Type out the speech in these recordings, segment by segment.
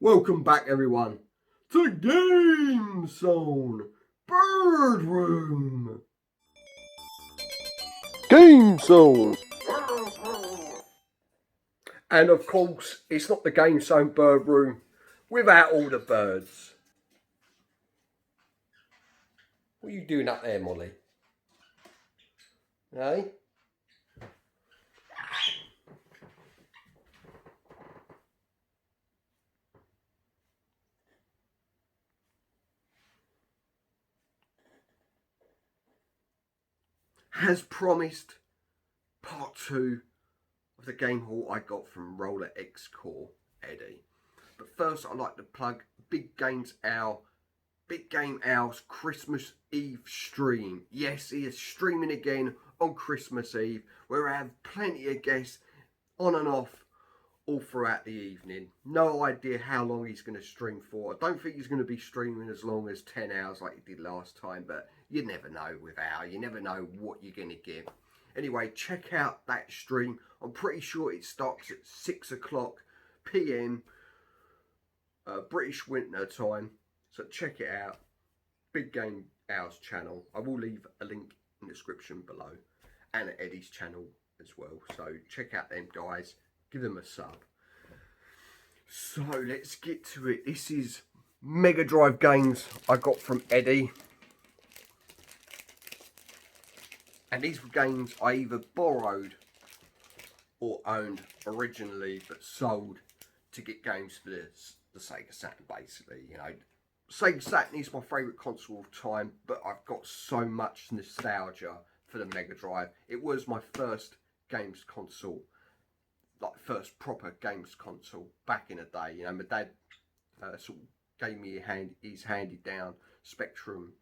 Welcome back, everyone, to Game Zone Bird Room. Game Zone. And of course, it's not the Game Zone Bird Room without all the birds. What are you doing up there, Molly? Eh? As promised, part 2 of the game haul I got from RollerXcore, Eddie. But first, I'd like to plug Big Game Owl's Christmas Eve stream. Yes, he is streaming again on Christmas Eve, where I have plenty of guests on and off all throughout the evening. No idea how long he's going to stream for. I don't think he's going to be streaming as long as 10 hours like he did last time, but you never know with Al. You never know what you're going to get. Anyway, check out that stream. I'm pretty sure it starts at 6 o'clock p.m. British Winter Time. So check it out. Big Game Owl's channel. I will leave a link in the description below. And Eddie's channel as well. So check out them guys. Give them a sub. So let's get to it. This is Mega Drive games I got from Eddie. And these were games I either borrowed or owned originally, but sold to get games for the Sega Saturn, basically. You know, Sega Saturn is my favourite console of time, but I've got so much nostalgia for the Mega Drive. It was my first games console, like first proper games console back in the day. You know, my dad sort of gave me his handed down Spectrum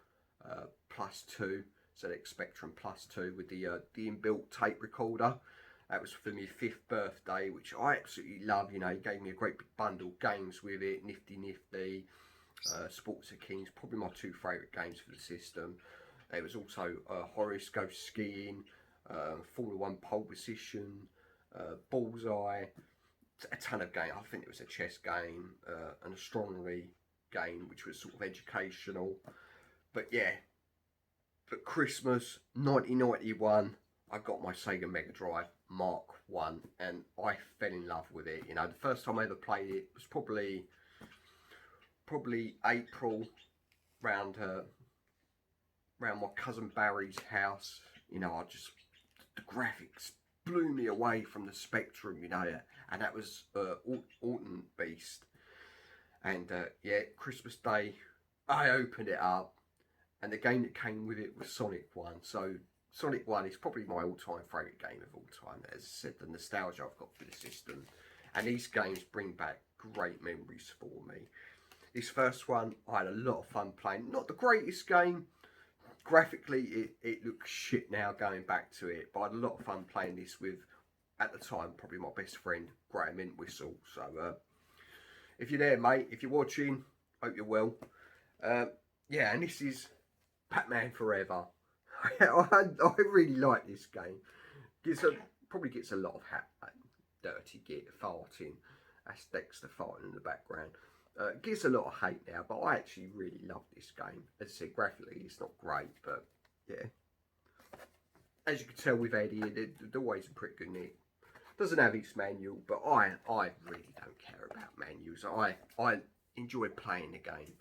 Plus 2, ZX Spectrum Plus 2 with the inbuilt tape recorder. That was for my 5th birthday, which I absolutely love. You know, he gave me a great big bundle of games with it. Nifty Nifty, Sports of Kings, probably my 2 favourite games for the system. There was also Horace Goes Skiing, Formula 1 Pole Position, Bullseye, a ton of games. I think it was a chess game, an astronomy game, which was sort of educational. But yeah, for Christmas 1991, I got my Sega Mega Drive Mark 1 and I fell in love with it. You know, the first time I ever played it was probably April, round my cousin Barry's house. You know, the graphics blew me away from the Spectrum, you know, and that was Alton Beast. And yeah, Christmas Day, I opened it up, and the game that came with it was Sonic 1. So Sonic 1 is probably my all-time favourite game of all time. As I said, the nostalgia I've got for the system. And these games bring back great memories for me. This first one, I had a lot of fun playing. Not the greatest game. Graphically, it looks shit now going back to it. But I had a lot of fun playing this with, at the time, probably my best friend, Graham Entwistle. So, if you're there, mate, if you're watching, hope you're well. Yeah, and this is Pac-Man Forever. I really like this game. Probably gets a lot of dirty farting. That's Dexter farting in the background. Gets a lot of hate now, but I actually really love this game. As I said, graphically it's not great, but yeah. As you can tell with Eddie, they're always a pretty good nick. Doesn't have its manual, but I really don't care about manuals. I enjoy playing the game,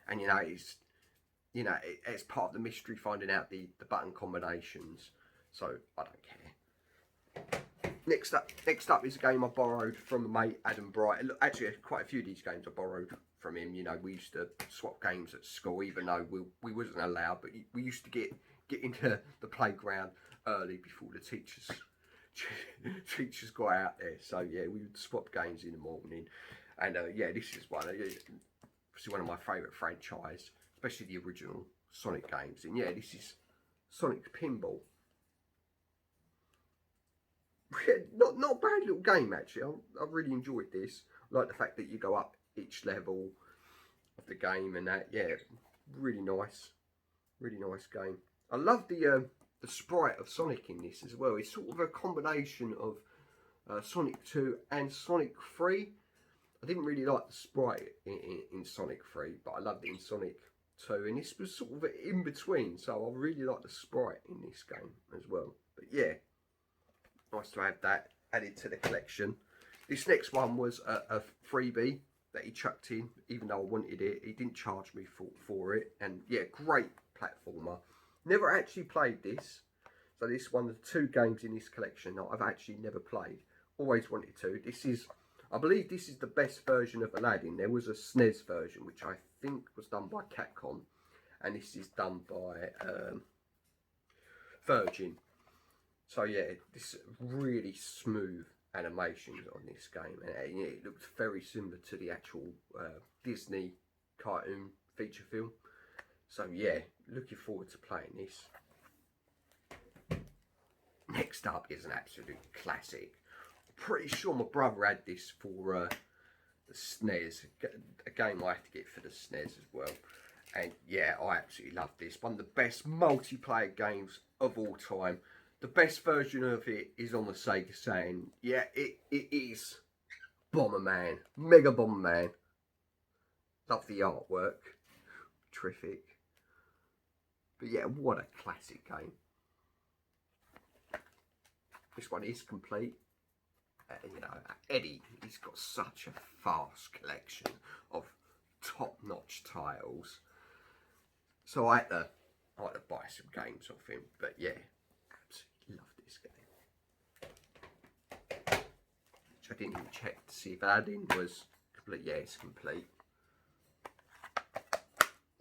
and you know it's part of the mystery finding out the button combinations. So I don't care. Next up is a game I borrowed from a mate, Adam Bright. Actually, quite a few of these games I borrowed from him. You know, we used to swap games at school, even though we wasn't allowed. But we used to get into the playground early before the teachers got out there. So yeah, we would swap games in the morning. And yeah, this is one of my favourite franchise, especially the original Sonic games. And yeah, this is Sonic Pinball. Not a bad little game, actually. I really enjoyed this. I like the fact that you go up each level of the game and that. Yeah, really nice game. I love the sprite of Sonic in this as well. It's sort of a combination of Sonic 2 and Sonic 3. I didn't really like the sprite in Sonic 3, but I loved it in Sonic 2, and this was sort of in between, so I really like the sprite in this game as well. But yeah, nice to have that added to the collection. This next one was a freebie that he chucked in, even though I wanted it. He didn't charge me for it, and yeah, great platformer. Never actually played this, so this is one of the 2 games in this collection that I've actually never played. Always wanted to. This is, I believe this is the best version of Aladdin. There was a SNES version, which I think was done by Capcom, and this is done by Virgin. So yeah, this really smooth animations on this game, and yeah, it looks very similar to the actual Disney cartoon feature film. So yeah, looking forward to playing this. Next up is an absolute classic. Pretty sure my brother had this for the SNES, a game I had to get for the SNES as well. And yeah, I absolutely love this. One of the best multiplayer games of all time. The best version of it is on the Sega Saturn. Yeah, it is Bomberman, Mega Bomberman. Love the artwork, terrific. But yeah, what a classic game. This one is complete. You know, Eddie, he's got such a vast collection of top-notch titles. So I had to buy some games off him. But yeah, absolutely love this game. Which I didn't even check to see if Aladdin was complete. Yeah, it's complete.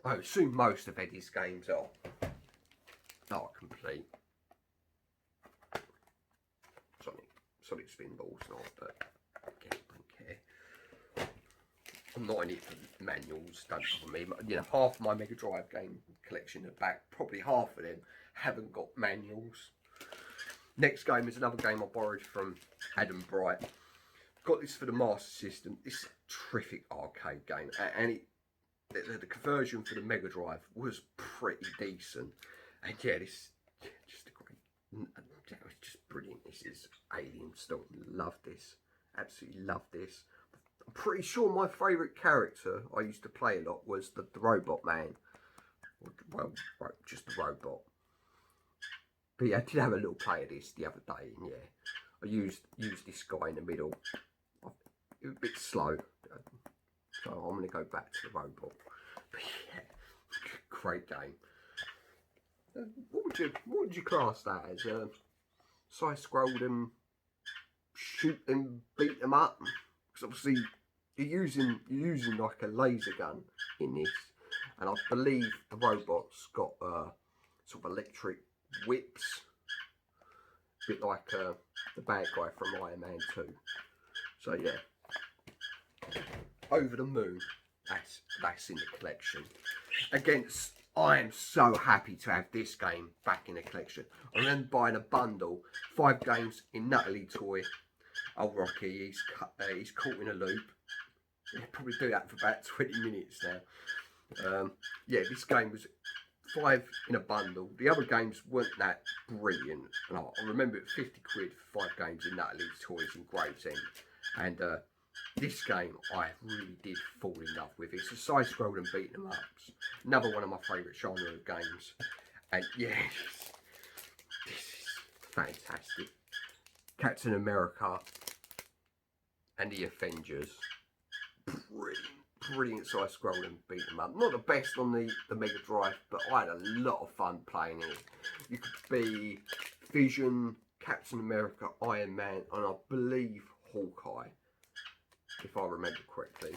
I assume most of Eddie's games are complete. Sonic Spinball's not, but again, don't care. I'm not in it for manuals, don't bother me. You know, half my Mega Drive game collection are back. Probably half of them haven't got manuals. Next game is another game I borrowed from Adam Bright. Got this for the Master System. It's a terrific arcade game, and the conversion for the Mega Drive was pretty decent. And yeah, this just a great. It's just brilliant. This is Alien Storm. Love this. Absolutely love this. I'm pretty sure my favourite character I used to play a lot was the Robot Man. Well, just the robot. But yeah, I did have a little play of this the other day, and yeah, I used this guy in the middle. It was a bit slow, so I'm going to go back to the robot. But yeah, great game. What would you class that as? Side-scrolled and shoot and beat them up? Because obviously you're using like a laser gun in this, and I believe the robot's got sort of electric whips, a bit like the bad guy from Iron Man 2. So yeah, Over the Moon. That's in the collection. Again, I am so happy to have this game back in the collection. I remember buying a bundle, 5 games in Natalie toy. Oh, Rocky, he's caught in a loop. He'll probably do that for about 20 minutes now. Yeah, this game was 5 in a bundle. The other games weren't that brilliant. And I remember it 50 quid for 5 games in Natalie's toys in Gravesend. And this game I really did fall in love with. It's a side-scroll and beat 'em ups. Another one of my favourite genre of games. And yeah, this is fantastic. Captain America and the Avengers. Brilliant side-scroll and beat 'em up. Not the best on the Mega Drive, but I had a lot of fun playing it. You could be Vision, Captain America, Iron Man, and I believe Hawkeye, if I remember correctly.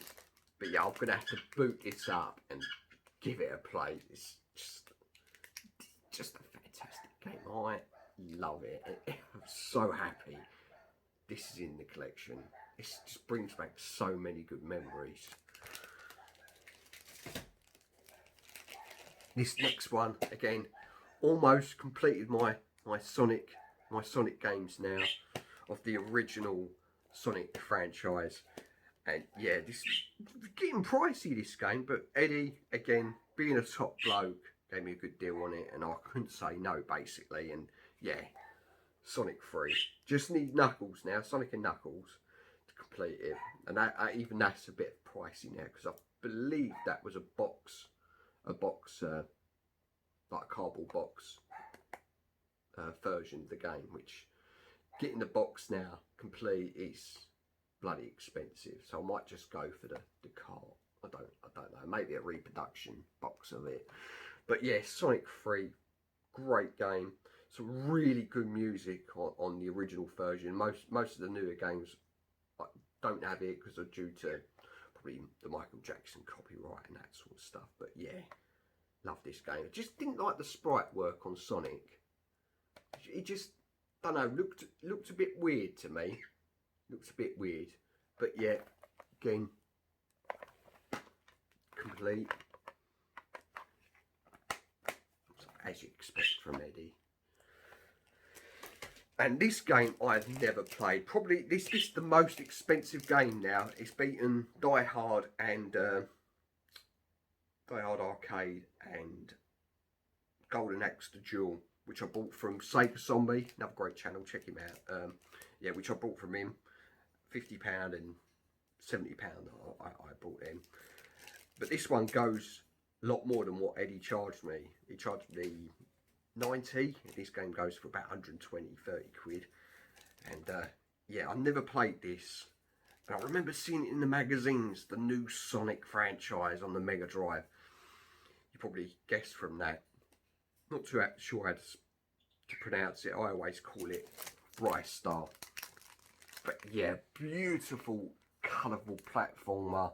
But yeah, I'm going to have to boot this up and give it a play. It's just a fantastic game. I love it. I'm so happy this is in the collection. It just brings back so many good memories. This next one, again, almost completed my Sonic games now of the original Sonic franchise. And yeah, this is getting pricey, this game, but Eddie, again, being a top bloke, gave me a good deal on it, and I couldn't say no, basically. And yeah, Sonic 3. Just need Knuckles now, Sonic and Knuckles, to complete it, and even that's a bit pricey now, because I believe that was a box, like a cardboard box version of the game, which getting the box now complete is bloody expensive. So I might just go for the cart. I don't know, maybe a reproduction box of it. But yeah, Sonic 3, great game. Some really good music on the original version. Most of the newer games don't have it because they're due to probably the Michael Jackson copyright and that sort of stuff. But yeah, love this game. I just didn't like the sprite work on Sonic. It just, don't know, looked a bit weird to me. Looks a bit weird. But yeah, again, complete. As you expect from Eddie. And this game I've never played. Probably this is the most expensive game now. It's beaten Die Hard and Die Hard Arcade and Golden Axe the Duel, which I bought from Sega Zombie, another great channel, check him out. Yeah, which I bought from him, £50 and £70 I bought him. But this one goes a lot more than what Eddie charged me. He charged me 90. This game goes for about 120, 30 quid. And yeah, I never played this. But I remember seeing it in the magazines, the new Sonic franchise on the Mega Drive. You probably guessed from that. Not too sure how to pronounce it. I always call it Bright Star. But yeah, beautiful, colourful platformer.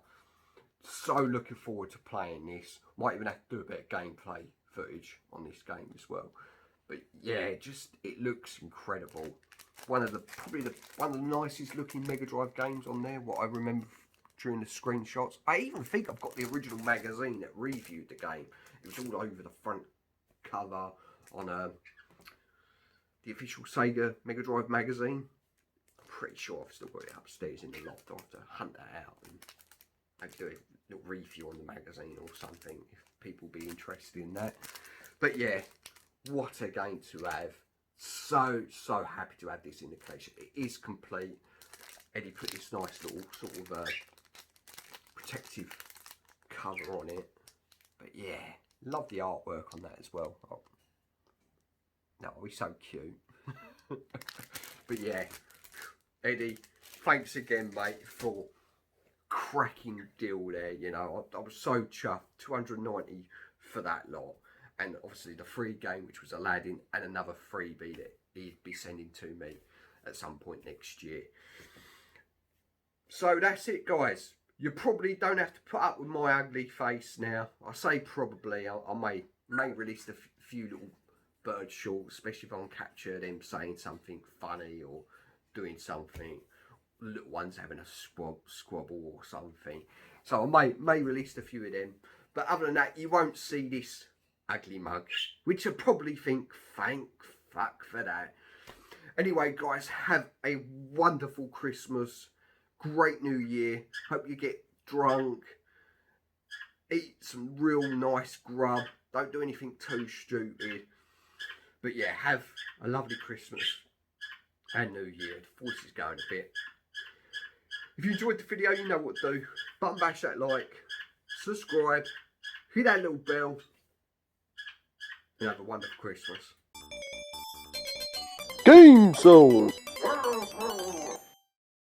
So looking forward to playing this. Might even have to do a bit of gameplay footage on this game as well. But yeah, just it looks incredible. Probably one of the nicest looking Mega Drive games on there. What I remember during the screenshots. I even think I've got the original magazine that reviewed the game. It was all over the front cover on the official Sega Mega Drive magazine. I'm pretty sure I've still got it upstairs in the loft. I'll have to hunt that out and maybe do a little review on the magazine or something if people be interested in that. But yeah, what a game to have. So happy to have this in the collection. It is complete. Eddie put this nice little sort of protective cover on it. But yeah, love the artwork on that as well. Oh, no, he's so cute. But yeah, Eddie, thanks again, mate, for cracking deal there. You know, I was so chuffed. 290 for that lot. And obviously the free game, which was Aladdin, and another freebie that he'd be sending to me at some point next year. So that's it, guys. You probably don't have to put up with my ugly face now. I say probably. I may release a few little bird shorts, especially if I can capture them saying something funny or doing something. Little ones having a squabble or something. So I may release a few of them. But other than that, you won't see this ugly mug, which I probably think, thank fuck for that. Anyway, guys, have a wonderful Christmas. Great New Year. Hope you get drunk. Eat some real nice grub. Don't do anything too stupid. But yeah, have a lovely Christmas and New Year. The voice is going a bit. If you enjoyed the video, you know what to do. Button bash that like, subscribe, hit that little bell, and have a wonderful Christmas. Game Zone!